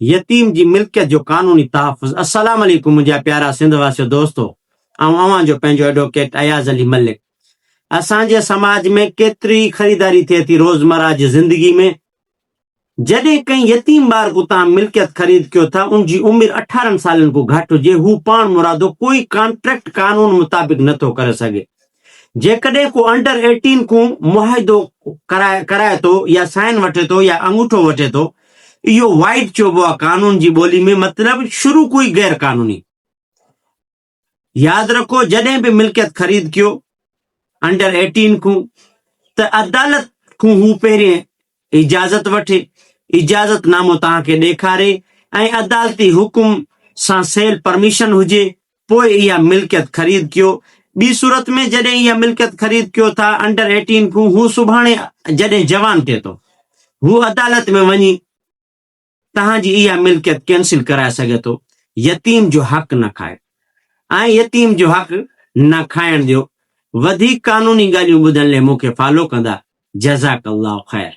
यतीम जी मिल्कियत जो कानूनी तहफ़ुज़। अस्सलाम वालेकुम मुंहिंजा प्यारा सिंध वासियो दोस्तो, ऐं अव्हां जो पंहिंजो एडवोकेट अयाज़ अली मलिक। असांजे समाज में केतिरी ख़रीदारी थिए थी रोज़मर्रा जी ज़िंदगी में। जॾहिं कंहिं यतीम ॿार को तव्हां मिल्कियत ख़रीद कयो था, उनजी उमिरि 18 सालनि खां घटि हुजे, हू पाण मुरादो कोई कॉन्ट्रैक्ट कानून मुताबिक़ नथो करे सघे। जेकॾहिं को अंडर 18 को मुआहिदो कराए थो या साइन वठे थो या अंगूठो वठे थो, इहो वाइड चइबो आहे कानून जी ॿोली में, मतिलबु शुरू कोई गैर कानूनी। यादि रखो, जॾहिं बि मिल्कियत ख़रीद कयो अंडर 18 को, त अदालत को हू पहिरियों इजाज़त वठे, इजाज़तनामो तव्हांखे ॾेखारे ऐं अदालती हुकुम सां सेल परमिशन हुजे, पोइ इहा मिल्कियत ख़रीद कयो। ॿी सूरत में जॾहिं इहा मिल्कियत ख़रीद कयो था अंडर 18 को, हू सुभाणे जॾहिं जवान थिए थो, हू अदालत में वञी तव्हांजी इहा मिल्कियत कैंसिल कराए सघे थो। यतीम जो हक़ न खाए ऐं यतीम जो हक़ न खाइण ॾियो। वधीक कानूनी ॻाल्हियूं ॿुधण लाइ मूंखे फॉलो कंदा। जज़ाकल्लाहु ख़ैर।